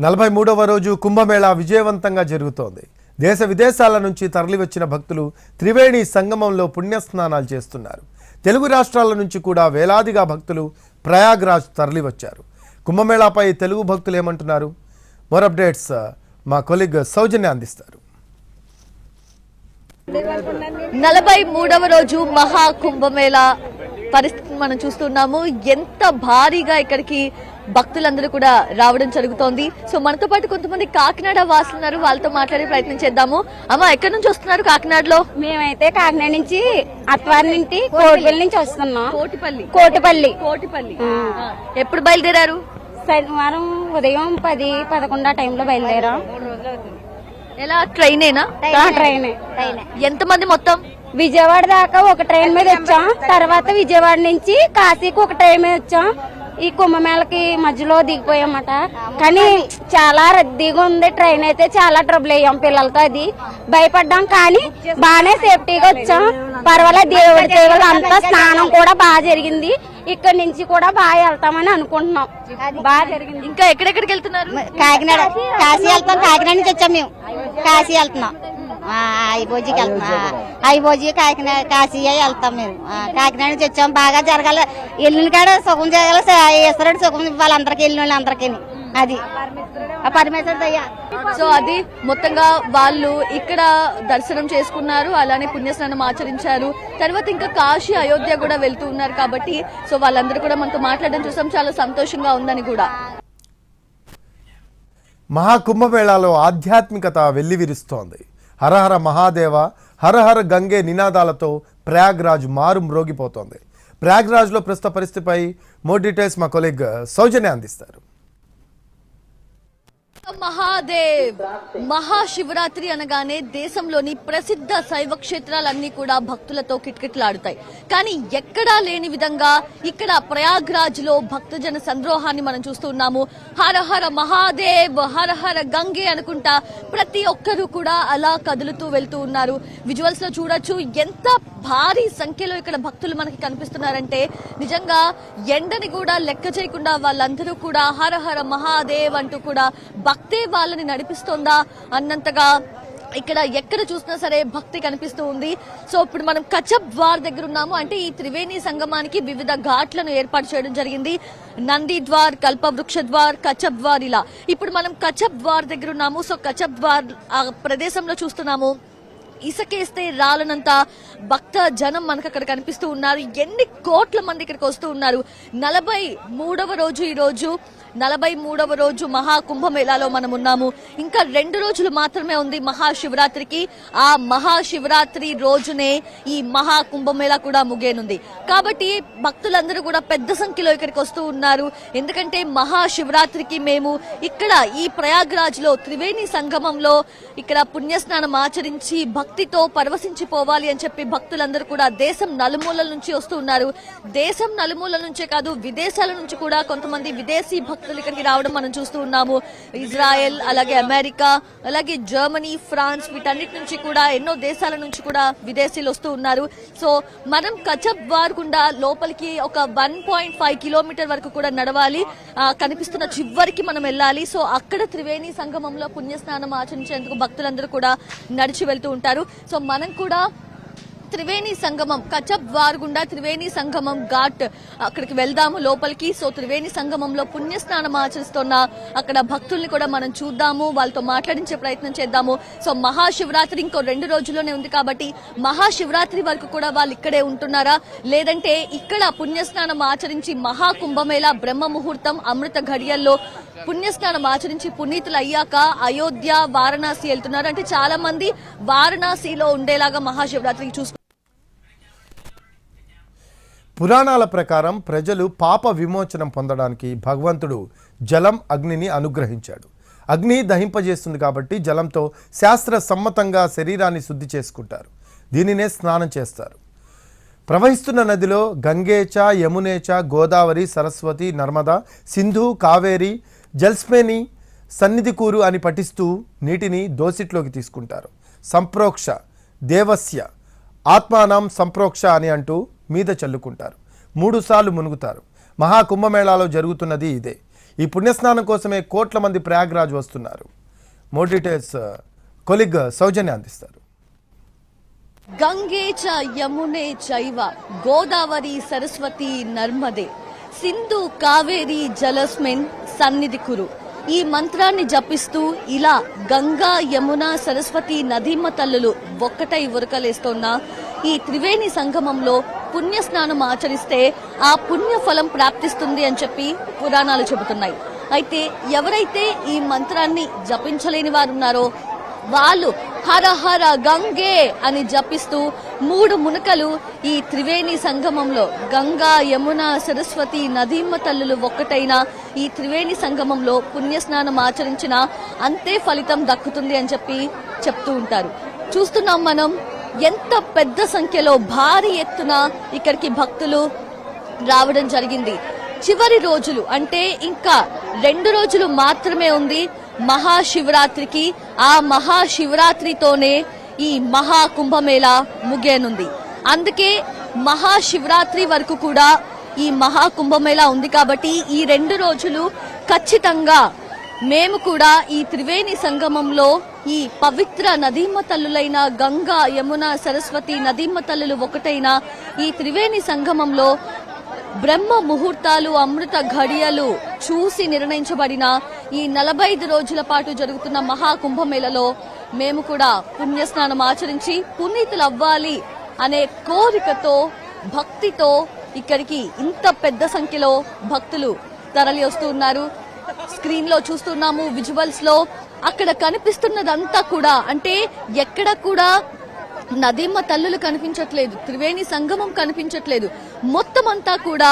43వ రోజు కుంభమేళా విజయవంతంగా జరుగుతోంది. దేశ విదేశాల నుంచి తరలివచ్చిన భక్తులు త్రివేణి సంగమంలో పుణ్యస్నానాలు చేస్తున్నారు. తెలుగు రాష్ట్రాల నుంచి కూడా వేలాదిగా భక్తులు ప్రయాగ్రాజ్ తరలివచ్చారు. కుంభమేళాపై తెలుగు భక్తులు ఏమంటున్నారు? మోర్ అప్డేట్స్ మా కొలీగ్ సౌజన్య అందిస్తారు. 43వ రోజు మహా కుంభమేళా పరిస్థితి మనం చూస్తున్నాము. ఎంత భారీగా ఇక్కడికి భక్తులందరూ కూడా రావడం జరుగుతోంది. సో మనతో పాటు కొంతమంది కాకినాడ వాసులున్నారు, వాళ్ళతో మాట్లాడే ప్రయత్నం చేద్దాము. అమ్మ, ఎక్కడి నుంచి వస్తున్నారు కాకినాడలో? మేమైతే కాకినాడ నుంచి అత్వారి నుంచి కోటిపల్లి నుంచి వస్తున్నాం. కోటిపల్లి. ఎప్పుడు బయలుదేరారు? శనివారం ఉదయం 10-11 టైంలో బయలుదేరాం. ఎలా? ట్రైనేనా? ట్రైన్. ఎంతమంది మొత్తం? విజయవాడ దాకా ఒక ట్రైన్ మీద వచ్చాం. తర్వాత విజయవాడ నుంచి కాశీకి ఒక ట్రైన్ మీద వచ్చాం. ఈ కుంభమేళకి మధ్యలో దిగిపోయామట. కానీ చాలా రద్దీగా ఉంది. ట్రైన్ అయితే చాలా ట్రబుల్ అయ్యాం పిల్లలతో. అది భయపడ్డాం, కానీ బాగానే సేఫ్టీగా వచ్చాం. పర్వాలేదు, దేవుడి దేవుడు అంతా స్నానం కూడా బాగా జరిగింది. ఇక్కడ నుంచి కూడా బాగా వెళ్తామని అనుకుంటున్నాం. బాగా జరిగింది. ఇంకా ఎక్కడెక్కడికి వెళ్తున్నారు? కాకినాడ, కాశీ వెళ్తాం. కాకినాడ నుంచి వచ్చాం మేము. కాశీ వెళ్తున్నాం. ఐబోజీకి వెళ్తున్నాం. ఐబోజీ కాకినాడ కాశీ వెళ్తాం మేము. కాకినాడ నుంచి వచ్చాం. బాగా జరగాలి, ఎల్లుని కాడ సుఖం జరగాలి. ఈశ్వరుడు సుఖం ఇవ్వాలి అందరికి, వెళ్ళిన వాళ్ళు అందరికీ. అది పరమేశ్వరుడు అయ్యా. సో అది మొత్తంగా వాళ్ళు ఇక్కడ దర్శనం చేసుకున్నారు, అలానే పుణ్యస్నానం ఆచరించారు. తర్వాత ఇంకా కాశీ, అయోధ్య కూడా వెళ్తూ ఉన్నారు. కాబట్టి సో వాళ్ళందరూ కూడా మనతో మాట్లాడడం చూసాం. చాలా సంతోషంగా ఉందని కూడా. మహాకుంభమేళాలో ఆధ్యాత్మికత వెల్లివిరుస్తోంది. హరహర మహాదేవ, హరహర గంగే నినాదాలతో ప్రయాగ్రాజ్ మారు మ్రోగిపోతోంది. ప్రయాగ్రాజ్లో ప్రస్తుత పరిస్థితిపై మోర్ డీటెయిల్స్ మా కొలీగ్ సౌజన్య అందిస్తారు. మహాదేవ్ మహాశివరాత్రి అనగానే దేశంలోని ప్రసిద్ధ శైవ క్షేత్రాలన్నీ కూడా భక్తులతో కిటకిటలాడుతాయి. కానీ ఎక్కడా లేని విధంగా ఇక్కడ ప్రయాగ్రాజ్ లో భక్తజన సంద్రోహాన్ని మనం చూస్తున్నాము. హర హర మహాదేవ్, హర హర గంగే అనుకుంటా ప్రతి ఒక్కరూ కూడా అలా కదులుతూ వెళ్తూ ఉన్నారు. విజువల్స్ లో చూడొచ్చు ఎంత భారీ సంఖ్యలో ఇక్కడ భక్తులు మనకి కనిపిస్తున్నారంటే నిజంగా ఎండని కూడా లెక్క చేయకుండా వాళ్ళందరూ కూడా హర హర మహాదేవ్ అంటూ కూడా భక్తే వాళ్ళని నడిపిస్తోందా అన్నంతగా ఇక్కడ ఎక్కడ చూసినా సరే భక్తి కనిపిస్తూ ఉంది. సో ఇప్పుడు మనం కచబ్ ద్వార్ దగ్గర ఉన్నాము. అంటే ఈ త్రివేణి సంగమానికి వివిధ ఘాట్లను ఏర్పాటు చేయడం జరిగింది. నంది ద్వార్, కల్పవృక్ష ద్వార్, కచబ్ ద్వార్, ఇలా. ఇప్పుడు మనం కచబ్ ద్వార్ దగ్గర ఉన్నాము. సో కచబ్ ద్వార్ ఆ ప్రదేశంలో చూస్తున్నాము. ఇసుకేస్తే రాలనంత భక్త జనం మనకు అక్కడ కనిపిస్తూ ఉన్నారు. ఎన్ని కోట్ల మంది ఇక్కడికి వస్తూ ఉన్నారు. 43వ రోజు ఈ రోజు. 43వ రోజు మహాకుంభమేళాలో మనం ఉన్నాము. ఇంకా 2 రోజులు మాత్రమే ఉంది మహాశివరాత్రికి. ఆ మహాశివరాత్రి రోజునే ఈ మహాకుంభమేళా కూడా ముగియనుంది. కాబట్టి భక్తులందరూ కూడా పెద్ద సంఖ్యలో ఇక్కడికి వస్తూ ఉన్నారు. ఎందుకంటే మహాశివరాత్రికి మేము ఇక్కడ ఈ ప్రయాగ్రాజ్ లో త్రివేణి సంగమంలో ఇక్కడ పుణ్యస్నానం ఆచరించి భక్తితో పరవశించిపోవాలి అని చెప్పి భక్తులందరూ కూడా దేశం నలుమూలల నుంచి వస్తూ ఉన్నారు. దేశం నలుమూలల నుంచే కాదు, విదేశాల నుంచి కూడా కొంతమంది విదేశీ భక్తులు ఇక్కడికి రావడం మనం చూస్తూ ఉన్నాము. ఇజ్రాయెల్, అలాగే అమెరికా, అలాగే జర్మనీ, ఫ్రాన్స్, వీటన్నిటి నుంచి కూడా ఎన్నో దేశాల నుంచి కూడా విదేశీయులు వస్తూ ఉన్నారు. సో మనం కచబ్ ద్వార్ గుండా లోపలికి ఒక 1.5 కిలోమీటర్ వరకు కూడా నడవాలి. కనిపిస్తున్న చివరికి మనం వెళ్ళాలి. సో అక్కడ త్రివేణి సంగమంలో పుణ్యస్నానం ఆచరించేందుకు భక్తులందరూ కూడా నడిచి వెళ్తూ ఉంటారు. సో మనం కూడా త్రివేణి సంగమం, కచబ్ ద్వార్ గుండా త్రివేణి సంగమం ఘాట్ అక్కడికి వెళ్దాము లోపలికి. సో త్రివేణి సంగమంలో పుణ్యస్నానం ఆచరిస్తున్న అక్కడ భక్తుల్ని కూడా మనం చూద్దాము, వాళ్ళతో మాట్లాడించే ప్రయత్నం చేద్దాము. సో మహాశివరాత్రి ఇంకో 2 రోజుల్లోనే ఉంది కాబట్టి మహాశివరాత్రి వరకు కూడా వాళ్ళు ఇక్కడే ఉంటున్నారా, లేదంటే ఇక్కడ పుణ్యస్నానం ఆచరించి మహాకుంభమేళా బ్రహ్మ ముహూర్తం అమృత ఘడియల్లో పుణ్యస్నానం ఆచరించి పునీతులు అయ్యాక అయోధ్య, వారణాసి వెళ్తున్నారు. అంటే చాలా మంది వారణాసిలో ఉండేలాగా మహాశివరాత్రికి చూసుకుంటారు. పురాణాల ప్రకారం ప్రజలు పాప విమోచనం పొందడానికి భగవంతుడు జలం, అగ్నిని అనుగ్రహించాడు. అగ్ని దహింపజేస్తుంది కాబట్టి జలంతో శాస్త్ర సమ్మతంగా శరీరాన్ని శుద్ధి చేసుకుంటారు. దీనినే స్నానం చేస్తారు. ప్రవహిస్తున్న నదిలో గంగేచ, యమునేచ, గోదావరి, సరస్వతి, నర్మదా, సింధు, కావేరి, జల్స్మేని, సన్నిధికూరు అని పఠిస్తూ నీటిని దోసిట్లోకి తీసుకుంటారు. సంప్రోక్ష దేవస్య ఆత్మానం సంప్రోక్ష అని అంటూ మీద చల్లుకుంటారు. 3 సార్లు మునుగుతారు. మహాకుంభమేళాలో జరుగుతున్నది ఇదే. ఈ పుణ్యస్నానం కోసమే కోట్ల మంది ప్రయాగ్రాజ్ వస్తున్నారు. మోర్ డీటెయిల్స్ కొలిగ్ సౌజన్య అందిస్తారు. గంగే చ యమునే చైవ గోదావరి సరస్వతి నర్మదే సింధు కావేరి జలస్మిన్ సన్నిధి కురు. ఈ మంత్రాన్ని జపిస్తూ ఇలా గంగా యమున సరస్వతి నదీమ తల్లులు ఒక్కటై ఉరకలేస్తున్న ఈ త్రివేణి సంగమంలో పుణ్యస్నానం ఆచరిస్తే ఆ పుణ్య ఫలం ప్రాప్తిస్తుంది అని చెప్పి పురాణాలు చెబుతున్నాయి. అయితే ఎవరైతే ఈ మంత్రాన్ని జపించలేని వారు ఉన్నారో వాళ్ళు హర హర గంగే అని జపిస్తూ 3 మునకలు ఈ త్రివేణి సంగమంలో గంగా యమున సరస్వతి నదీమ తల్లులు ఒక్కటైన ఈ త్రివేణి సంగమంలో పుణ్యస్నానం ఆచరించిన అంతే ఫలితం దక్కుతుంది అని చెప్పి చెప్తూ ఉంటారు. చూస్తున్నాం మనం ఎంత పెద్ద సంఖ్యలో భారీ ఎత్తున ఇక్కడికి భక్తులు రావడం జరిగింది. చివరి రోజులు అంటే ఇంకా 2 రోజులు మాత్రమే ఉంది మహాశివరాత్రికి. ఆ మహాశివరాత్రితోనే ఈ మహా కుంభమేళా ముగియనుంది. అందుకే మహాశివరాత్రి వరకు కూడా ఈ మహా కుంభమేళా ఉంది. కాబట్టి ఈ 2 రోజులు ఖచ్చితంగా మేము కూడా ఈ త్రివేణి సంగమంలో ఈ పవిత్ర నదీమ తల్లులైన గంగా యమున సరస్వతి నదీమ తల్లులు ఒకటైన ఈ త్రివేణి సంగమంలో బ్రహ్మ ముహూర్తాలు అమృత ఘడియలు చూసి నిర్ణయించబడిన ఈ 45 రోజుల పాటు జరుగుతున్న మహా కుంభమేళలో మేము కూడా పుణ్యస్నానం ఆచరించి పునీతులు అవ్వాలి అనే కోరికతో భక్తితో ఇక్కడికి ఇంత పెద్ద సంఖ్యలో భక్తులు తరలి వస్తూ ఉన్నారు. స్క్రీన్ లో చూస్తున్నాము విజువల్స్ లో అక్కడ కనిపిస్తున్నదంతా కూడా అంటే ఎక్కడ కూడా నదీమ తల్లులు కనిపించట్లేదు, త్రివేణి సంగమం కనిపించట్లేదు, మొత్తం అంతా కూడా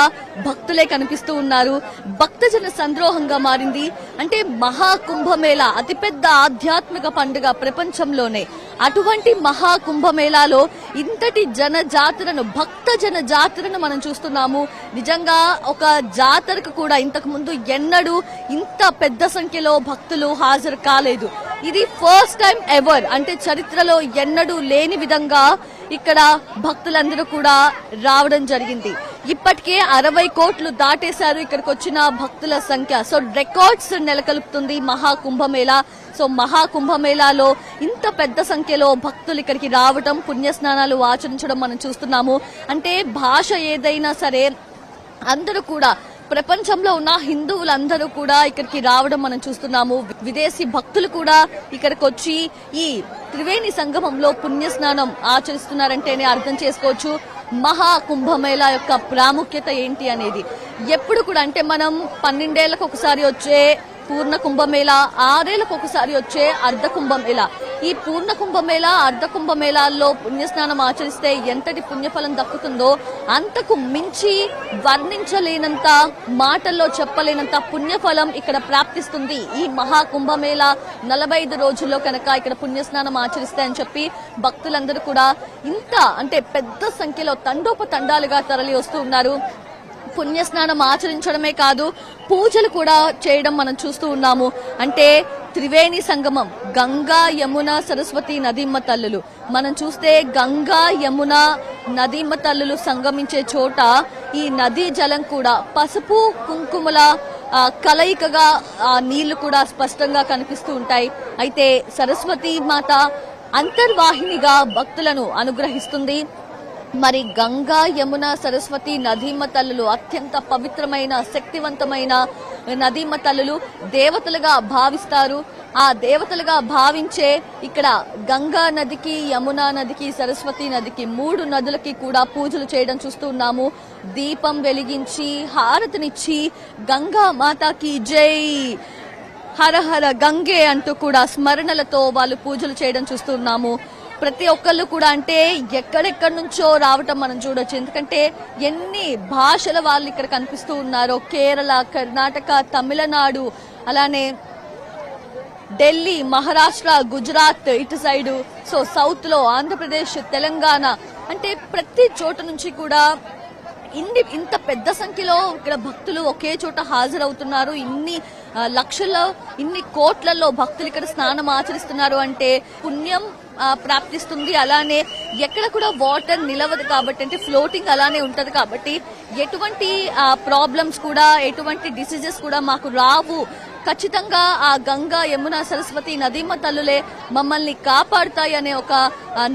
భక్తులే కనిపిస్తూ ఉన్నారు. భక్తజన సంద్రోహంగా మారింది. అంటే మహాకుంభమేళా అతిపెద్ద ఆధ్యాత్మిక పండుగ ప్రపంచంలోనే. అటువంటి మహాకుంభమేళాలో ఇంతటి జనజాతరను భక్త జన జాతరను మనం చూస్తున్నాము. నిజంగా ఒక జాతరకు కూడా ఇంతకు ముందు ఎన్నడూ ఇంత పెద్ద సంఖ్యలో భక్తులు హాజరు కాలేదు. ఇది ఫస్ట్ టైం ఎవర్ అంటే చరిత్రలో ఎన్నడూ లేని విధంగా ఇక్కడ భక్తులందరూ కూడా రావడం జరిగింది. ఇప్పటికే 60 కోట్లు దాటేశారు ఇక్కడికి వచ్చిన భక్తుల సంఖ్య. సో రికార్డ్స్ నెలకొల్పుతుంది మహాకుంభమేళా. సో మహాకుంభమేళాలో ఇంత పెద్ద సంఖ్యలో భక్తులు ఇక్కడికి రావడం పుణ్యస్నానాలు ఆచరించడం మనం చూస్తున్నాము. అంటే భాష ఏదైనా సరే అందరూ కూడా ప్రపంచంలో ఉన్న హిందువులందరూ కూడా ఇక్కడికి రావడం మనం చూస్తున్నాము. విదేశీ భక్తులు కూడా ఇక్కడికి వచ్చి ఈ త్రివేణి సంగమంలో పుణ్యస్నానం ఆచరిస్తున్నారంటేనే అర్థం చేసుకోవచ్చు మహా కుంభమేళా యొక్క ప్రాముఖ్యత ఏంటి అనేది. ఎప్పుడు కూడా అంటే మనం 12 ఏళ్లకు ఒకసారి వచ్చే పూర్ణ కుంభమేళా, 6 ఏళ్లకు ఒకసారి వచ్చే అర్ధ కుంభమేళా. ఈ పూర్ణ కుంభమేళా అర్ధ కుంభమేళాల్లో పుణ్యస్నానం ఆచరిస్తే ఎంతటి పుణ్యఫలం దక్కుతుందో అంతకు మించి వర్ణించలేనంత, మాటల్లో చెప్పలేనంత పుణ్యఫలం ఇక్కడ ప్రాప్తిస్తుంది ఈ మహా కుంభమేళా 45 రోజుల్లో కనుక ఇక్కడ పుణ్యస్నానం ఆచరిస్తే అని చెప్పి భక్తులందరూ కూడా ఇంత అంటే పెద్ద సంఖ్యలో తండోపతండాలుగా తరలి వస్తూ ఉన్నారు. పుణ్యస్నానం ఆచరించడమే కాదు పూజలు కూడా చేయడం మనం చూస్తూ ఉన్నాము. అంటే త్రివేణి సంగమం గంగా యమున సరస్వతి నదీమ తల్లులు మనం చూస్తే గంగా యమున నదీమ తల్లులు సంగమించే చోట ఈ నదీ జలం కూడా పసుపు కుంకుమల కలయికగా నీళ్లు కూడా స్పష్టంగా కనిపిస్తూ ఉంటాయి. అయితే సరస్వతి మాత అంతర్వాహినిగా భక్తులను అనుగ్రహిస్తుంది. మరి గంగా యమున సరస్వతి నదీమ తల్లులు అత్యంత పవిత్రమైన శక్తివంతమైన నదీమ తల్లులు దేవతలుగా భావిస్తారు. ఆ దేవతలుగా భావించే ఇక్కడ గంగా నదికి, యమునా నదికి, సరస్వతి నదికి 3 నదులకి కూడా పూజలు చేయడం చూస్తూ ఉన్నాము. దీపం వెలిగించి హారతినిచ్చి గంగా మాతాకి జై, హర హర గంగే అంటూ కూడా స్మరణలతో వాళ్ళు పూజలు చేయడం చూస్తున్నాము. ప్రతి ఒక్కళ్ళు కూడా అంటే ఎక్కడెక్కడి నుంచో రావటం మనం చూడొచ్చు. ఎందుకంటే ఎన్ని భాషల వాళ్ళు ఇక్కడ కనిపిస్తూ ఉన్నారో. కేరళ, కర్ణాటక, తమిళనాడు, అలానే ఢిల్లీ, మహారాష్ట్ర, గుజరాత్ ఇటు సైడు, సో సౌత్ లో ఆంధ్రప్రదేశ్, తెలంగాణ అంటే ప్రతి చోట నుంచి కూడా ఇంత పెద్ద సంఖ్యలో ఇక్కడ భక్తులు ఒకే చోట హాజరవుతున్నారు. ఇన్ని లక్షల్లో ఇన్ని కోట్లలో భక్తులు ఇక్కడ స్నానం ఆచరిస్తున్నారు అంటే పుణ్యం ప్రాప్తిస్తుంది. అలానే ఎక్కడ కూడా వాటర్ నిలవదు కాబట్టి, అంటే ఫ్లోటింగ్ అలానే ఉంటది కాబట్టి ఎటువంటి ప్రాబ్లమ్స్ కూడా, ఎటువంటి డిసీజెస్ కూడా మాకు రావు. ఖచ్చితంగా ఆ గంగా, యమున, సరస్వతి, నదీమ తల్లులే మమ్మల్ని కాపాడుతాయి అనే ఒక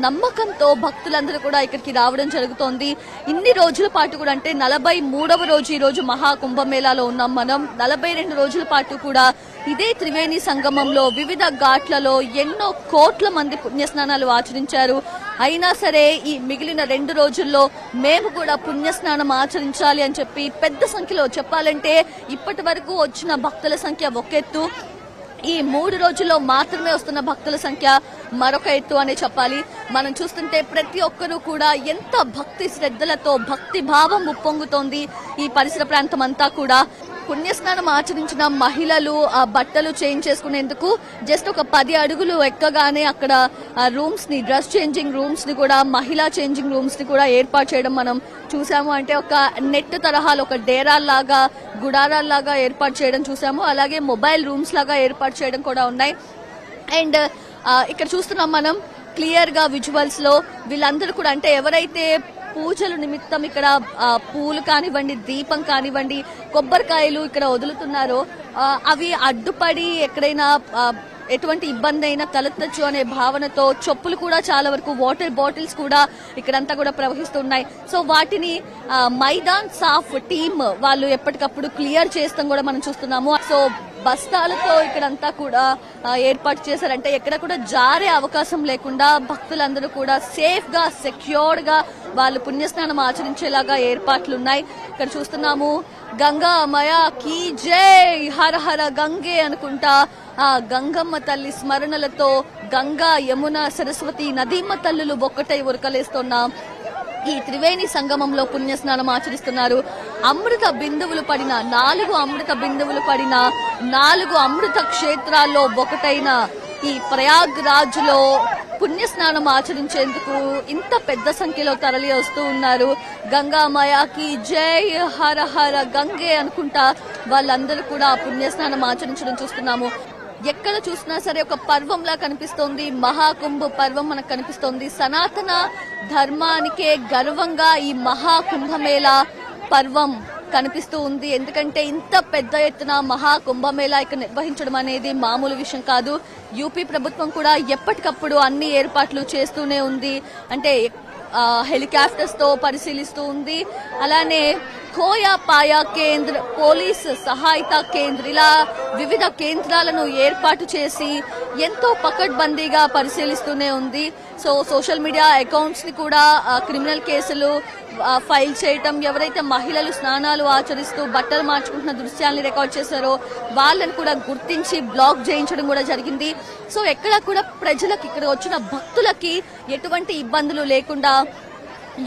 నమ్మకంతో భక్తులందరూ కూడా ఇక్కడికి రావడం జరుగుతోంది. ఇన్ని రోజుల పాటు కూడా, అంటే 43వ రోజు ఈ రోజు మహాకుంభమేళాలో ఉన్నాం మనం. 42 రోజుల పాటు కూడా ఇదే త్రివేణి సంగమంలో వివిధ ఘాట్లలో ఎన్నో కోట్ల మంది పుణ్యస్నానాలు ఆచరించారు. అయినా సరే ఈ మిగిలిన 2 రోజుల్లో మేము కూడా పుణ్యస్నానం ఆచరించాలి అని చెప్పి పెద్ద సంఖ్యలో, చెప్పాలంటే ఇప్పటి వరకు వచ్చిన భక్తుల సంఖ్య ఒక ఎత్తు, ఈ 3 రోజుల్లో మాత్రమే వస్తున్న భక్తుల సంఖ్య మరొక ఎత్తు అనే చెప్పాలి. మనం చూస్తుంటే ప్రతి ఒక్కరూ కూడా ఎంత భక్తి శ్రద్ధలతో, భక్తి భావం ఉప్పొంగుతోంది ఈ పరిసర ప్రాంతం అంతా కూడా. పుణ్యస్నానం ఆచరించిన మహిళలు ఆ బట్టలు చేంజ్ చేసుకునేందుకు జస్ట్ ఒక 10 అడుగులు ఎక్కగానే అక్కడ రూమ్స్ ని, డ్రెస్ చేంజింగ్ రూమ్స్ ని కూడా, మహిళా చేంజింగ్ రూమ్స్ ని కూడా ఏర్పాటు చేయడం మనం చూసాము. అంటే ఒక నెట్ తరహాలో ఒక డేరాల్లాగా, గుడారాల్లాగా ఏర్పాటు చేయడం చూసాము. అలాగే మొబైల్ రూమ్స్ లాగా ఏర్పాటు చేయడం కూడా ఉన్నాయి. అండ్ ఇక్కడ చూస్తున్నాం మనం క్లియర్ గా విజువల్స్ లో వీళ్ళందరూ కూడా, అంటే ఎవరైతే పూజలు నిమిత్తం ఇక్కడ పూలు కానివ్వండి, దీపం కానివ్వండి, కొబ్బరికాయలు ఇక్కడ వదులుతున్నారో అవి అడ్డుపడి ఎక్కడైనా ఎటువంటి ఇబ్బంది అయినా తలెత్తచ్చు అనే భావనతో చెప్పులు కూడా చాలా వరకు, వాటర్ బాటిల్స్ కూడా ఇక్కడంతా కూడా ప్రవహిస్తున్నాయి. సో వాటిని మైదాన్ సాఫ్ టీమ్ వాళ్ళు ఎప్పటికప్పుడు క్లియర్ చేస్తాం కూడా మనం చూస్తున్నాము. సో బస్తాలతో ఇక్కడంతా కూడా ఏర్పాటు చేశారంటే ఎక్కడ కూడా జారే అవకాశం లేకుండా భక్తులందరూ కూడా సేఫ్ గా, సెక్యూర్డ్ గా వాళ్ళు పుణ్యస్నానం ఆచరించేలాగా ఏర్పాట్లున్నాయి. ఇక్కడ చూస్తున్నాము గంగా మయా కీ జై, హర హర గంగే అనుకుంటా ఆ గంగమ్మ తల్లి స్మరణలతో గంగా, యమున, సరస్వతి, నదీమ తల్లులు ఒక్కటై ఉరకలేస్తున్నాం. ఈ త్రివేణి సంగమంలో పుణ్యస్నానం ఆచరిస్తున్నారు. అమృత బిందువులు పడిన 4 అమృత బిందువులు పడిన 4 అమృత క్షేత్రాల్లో ఒకటైన ఈ ప్రయాగ్ రాజ్ లో పుణ్యస్నానం ఆచరించేందుకు ఇంత పెద్ద సంఖ్యలో తరలి వస్తూ ఉన్నారు. గంగా మాయాకి జై, హర హర గంగే అనుకుంటా వాళ్ళందరూ కూడా పుణ్యస్నానం ఆచరించడం చూస్తున్నాము. ఎక్కడ చూసినా సరే ఒక పర్వంలా కనిపిస్తోంది. మహాకుంభ పర్వం మనకు కనిపిస్తోంది. సనాతన ధర్మానికే గర్వంగా ఈ మహాకుంభమేళా పర్వం కనిపిస్తూ ఉంది. ఎందుకంటే ఇంత పెద్ద ఎత్తున మహాకుంభమేళా ఇక్కడ నిర్వహించడం అనేది మామూలు విషయం కాదు. యూపీ ప్రభుత్వం కూడా ఎప్పటికప్పుడు అన్ని ఏర్పాట్లు చేస్తూనే ఉంది. అంటే హెలికాప్టర్స్ తో పరిశీలిస్తూ ఉంది. అలానే ఖోయా పాయా కేంద్ర, పోలీస్ సహాయత కేంద్ర, ఇలా వివిధ కేంద్రాలను ఏర్పాటు చేసి ఎంతో పకడ్బందీగా పరిశీలిస్తూనే ఉంది. సో సోషల్ మీడియా అకౌంట్స్ ని కూడా క్రిమినల్ కేసులు ఫైల్ చేయటం, ఎవరైతే మహిళలు స్నానాలు ఆచరిస్తూ బట్టలు మార్చుకుంటున్న దృశ్యాలను రికార్డ్ చేశారో వాళ్ళని కూడా గుర్తించి బ్లాక్ చేయించడం కూడా జరిగింది. సో ఎక్కడ కూడా ప్రజలకు, ఇక్కడ వచ్చిన భక్తులకి ఎటువంటి ఇబ్బందులు లేకుండా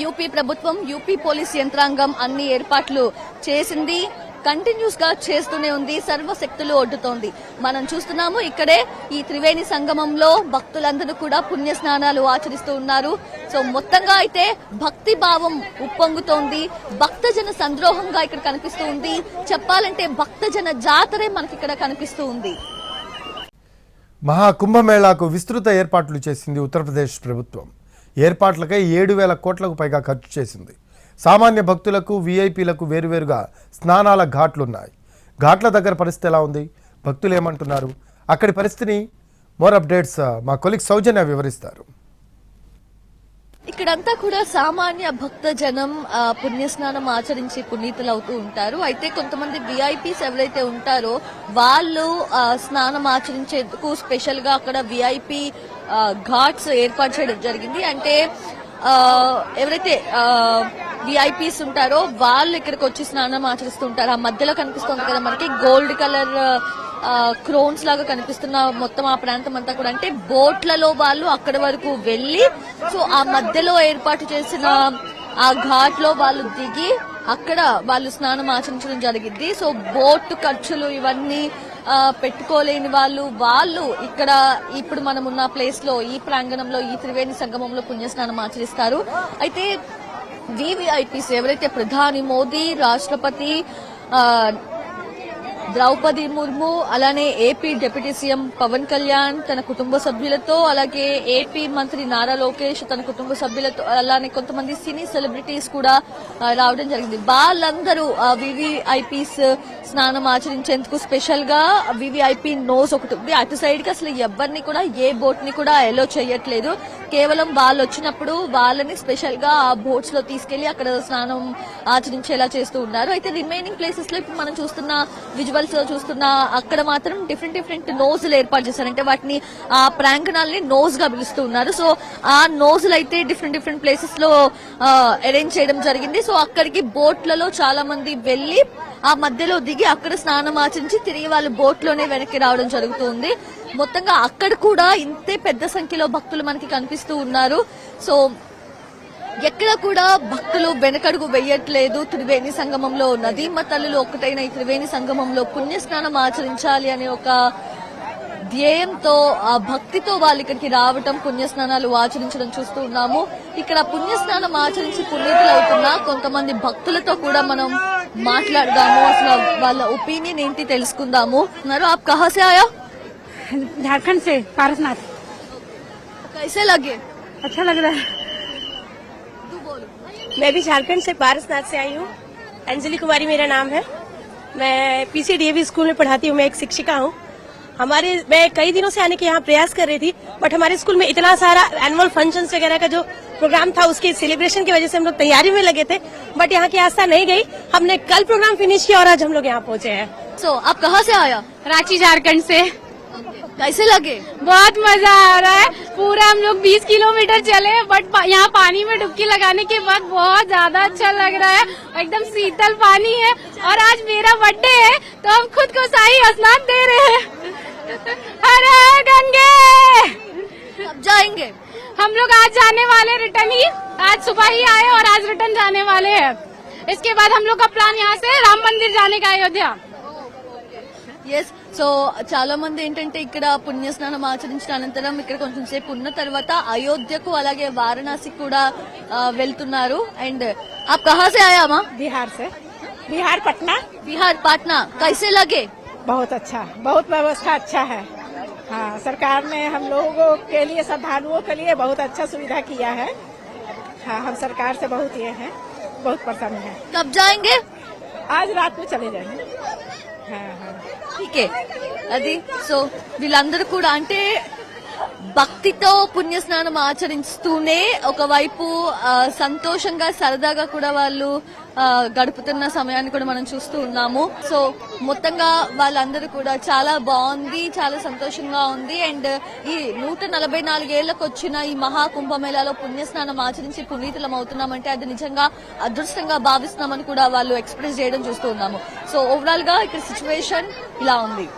యూపీ ప్రభుత్వం, యూపీ పోలీస్ యంత్రాంగం అన్ని ఏర్పాట్లు చేసింది. కంటిన్యూస్ గా చేస్తూనే ఉంది. సర్వశక్తులు ఒడ్డుతోంది. మనం చూస్తున్నాము ఇక్కడే ఈ త్రివేణి సంగమంలో భక్తులందరూ కూడా పుణ్య స్నానాలు ఆచరిస్తూ ఉన్నారు. సో మొత్తంగా అయితే భక్తి భావం ఉప్పొంగుతోంది. భక్తజన సంద్రోహంగా ఇక్కడ కనిపిస్తూ ఉంది. చెప్పాలంటే భక్తజన జాతరే మనకి ఇక్కడ కనిపిస్తూ ఉంది. మహాకుంభమేళాకు విస్తృత ఏర్పాట్లు చేసింది ఉత్తరప్రదేశ్ ప్రభుత్వం. ఏర్పాట్లకై 7,000 కోట్లకు పైగా ఖర్చు చేసింది. సామాన్య భక్తులకు, వీఐపీలకు వేరువేరుగా స్నానాల ఘాట్లున్నాయి. ఘాట్ల దగ్గర పరిస్థితి ఎలా ఉంది, భక్తులు ఏమంటున్నారు, అక్కడి పరిస్థితిని మోర్ అప్డేట్స్ మా కొలీగ్ సౌజన్య వివరిస్తారు. ఇక్కడంతా కూడా సామాన్య భక్త జనం పుణ్యస్నానం ఆచరించి పునీతులు అవుతూ ఉంటారు. అయితే కొంతమంది విఐపీస్ ఎవరైతే ఉంటారో వాళ్ళు స్నానం ఆచరించేందుకు స్పెషల్ గా అక్కడ విఐపీ ఘాట్స్ ఏర్పాటు చేయడం జరిగింది. అంటే ఎవరైతే విఐపీస్ ఉంటారో వాళ్ళు ఇక్కడికి వచ్చి స్నానం ఆచరిస్తూ ఉంటారు. ఆ మధ్యలో కనిపిస్తుంది కదా మనకి గోల్డ్ కలర్ క్రోన్స్ లాగా కనిపిస్తున్న మొత్తం ఆ ప్రాంతం అంతా కూడా, అంటే బోట్లలో వాళ్ళు అక్కడి వరకు వెళ్లి, సో ఆ మధ్యలో ఏర్పాటు చేసిన ఆ ఘాట్ లో వాళ్ళు దిగి అక్కడ వాళ్ళు స్నానం ఆచరించడం జరిగింది. సో బోట్ ఖర్చులు ఇవన్నీ పెట్టుకోలేని వాళ్ళు ఇక్కడ ఇప్పుడు మనం ఉన్న ప్లేస్ లో, ఈ ప్రాంగణంలో, ఈ త్రివేణి సంగమంలో పుణ్యస్నానం ఆచరిస్తారు. అయితే వివిఐపీస్ ఎవరైతే ప్రధాని మోదీ, రాష్ట్రపతి ద్రౌపది ముర్ము, అలానే AP deputy CM Pawan Kalyan తన కుటుంబ సభ్యులతో, అలాగే ఏపీ మంత్రి నారా లోకేష్ తన కుటుంబ సభ్యులతో, అలానే కొంతమంది సినీ సెలబ్రిటీస్ కూడా రావడం జరిగింది. వాళ్ళందరూ వివిఐపీస్ స్నానం ఆచరించేందుకు స్పెషల్ గా వివిఐపీ నోస్ ఒకటి ఉంది. అటు సైడ్ కి అసలు ఎవరిని కూడా ఏ బోట్ ని కూడా ఎలో చేయట్లేదు. కేవలం వాళ్ళు వచ్చినప్పుడు వాళ్ళని స్పెషల్ గా ఆ బోట్స్ లో తీసుకెళ్లి అక్కడ స్నానం ఆచరించేలా చేస్తూ ఉన్నారు. అయితే రిమైనింగ్ ప్లేసెస్ లో ఇప్పుడు మనం చూస్తున్న విజువల్స్ లో చూస్తున్న అక్కడ మాత్రం డిఫరెంట్ నోజులు ఏర్పాటు చేశారు. అంటే వాటిని ఆ ప్రాంగణాలని నోజ్ గా పిలుస్తూ ఉన్నారు. సో ఆ నోజులు అయితే డిఫరెంట్ ప్లేసెస్ లో అరేంజ్ చేయడం జరిగింది. సో అక్కడికి బోట్లలో చాలా మంది వెళ్లి ఆ మధ్యలో దిగి అక్కడ స్నానం ఆచరించి తిరిగి వాళ్ళు బోట్ లోనే వెనక్కి రావడం జరుగుతుంది. మొత్తంగా అక్కడ కూడా ఇంతే పెద్ద సంఖ్యలో భక్తులు మనకి కనిపిస్తూ ఉన్నారు. సో ఎక్కడ కూడా భక్తులు వెనకడుగు వెయ్యట్లేదు. త్రివేణి సంగమంలో నదీమ తల్లులు ఒక్కటైన ఈ త్రివేణి సంగమంలో పుణ్యస్నానం ఆచరించాలి అనే ఒక ధ్యేయంతో ఆ భక్తితో వాళ్ళు ఇక్కడికి రావటం, పుణ్యస్నానాలు ఆచరించడం చూస్తూ ఉన్నాము. ఇక్కడ పుణ్యస్నానం ఆచరించి పుణ్యతులు అవుతున్న కొంతమంది భక్తులతో కూడా మనం మాట్లాడదాము. అసలు వాళ్ళ ఒపీనియన్ ఏంటి తెలుసుకుందాము. ఆప్ కహా సే ఆయా? झारखंड से पारसनाथ। कैसे लगे? अच्छा लग रहा है। मैं भी झारखंड से पारसनाथ से आई हूँ। अंजलि कुमारी मेरा नाम है। मैं पीसीडीएवी स्कूल में पढ़ाती हूँ। मैं एक शिक्षिका हूँ। मैं कई दिनों से आने के यहाँ प्रयास कर रही थी, बट हमारे स्कूल में इतना सारा एनुअल फंक्शंस वगैरह का जो प्रोग्राम था उसके सेलिब्रेशन की वजह से हम लोग तैयारी में लगे थे, बट यहाँ की आस्था नहीं गई। हमने कल प्रोग्राम फिनिश किया और आज हम लोग यहाँ पहुंचे हैं। सो आप कहाँ से आया? रांची झारखंड से। कैसे लगे? बहुत मजा आ रहा है। पूरा हम लोग 20 किलोमीटर चले, बट यहाँ पानी में डुबकी लगाने के बाद बहुत ज्यादा अच्छा लग रहा है। एकदम शीतल पानी है और आज मेरा बर्थडे है तो हम खुद को शाही स्नान दे रहे हैं। हर हर गंगे। कब जाएंगे? हम लोग आज जाने वाले रिटर्न ही, आज सुबह ही आए और आज रिटर्न जाने वाले हैं। इसके बाद हम लोग का प्लान यहाँ से राम मंदिर जाने का, अयोध्या। ఎస్. సో చాలా మంది ఏంటంటే ఇక్కడ పుణ్యస్నానం ఆచరించిన అనంతరం ఇక్కడ కొంచెం సేపు ఉన్న తర్వాత అయోధ్యకు అలాగే వారణాసికి కూడా వెళ్తున్నారు. అండ్ ఆప్ కహా సే ఆయా అమ్మా? बिहार से, बिहार पटना। बिहार पाटना. कैसे लगे? बहुत अच्छा, बहुत व्यवस्था अच्छा है। हाँ, सरकार ने हम लोगों के लिए, श्रद्धालुओं के लिए बहुत अच्छा सुविधा किया है। हाँ, हम सरकार से बहुत ये हैं, बहुत प्रसन्न हैं। कब जाएंगे? आज रात में चले जाएंगे। हाँ हाँ ఓకే. అది సో వీళ్ళందరూ కూడా అంటే భక్తితో పుణ్యస్నానం ఆచరిస్తూనే ఒకవైపు సంతోషంగా సరదాగా కూడా వాళ్ళు గడుపుతున్న సమయాన్ని కూడా మనం చూస్తూ ఉన్నాము. సో మొత్తంగా వాళ్ళందరూ కూడా చాలా బాగుంది, చాలా సంతోషంగా ఉంది. అండ్ ఈ 144 ఏళ్లకు వచ్చిన ఈ మహాకుంభమేళాలో పుణ్యస్నానం ఆచరించి పునీతులం అవుతున్నామంటే అది నిజంగా అదృష్టంగా భావిస్తున్నామని కూడా వాళ్ళు ఎక్స్ప్రెస్ చేయడం చూస్తూ ఉన్నాము. సో ఓవరాల్ గా ఇక్కడ సిచ్యువేషన్ ఇలా ఉంది.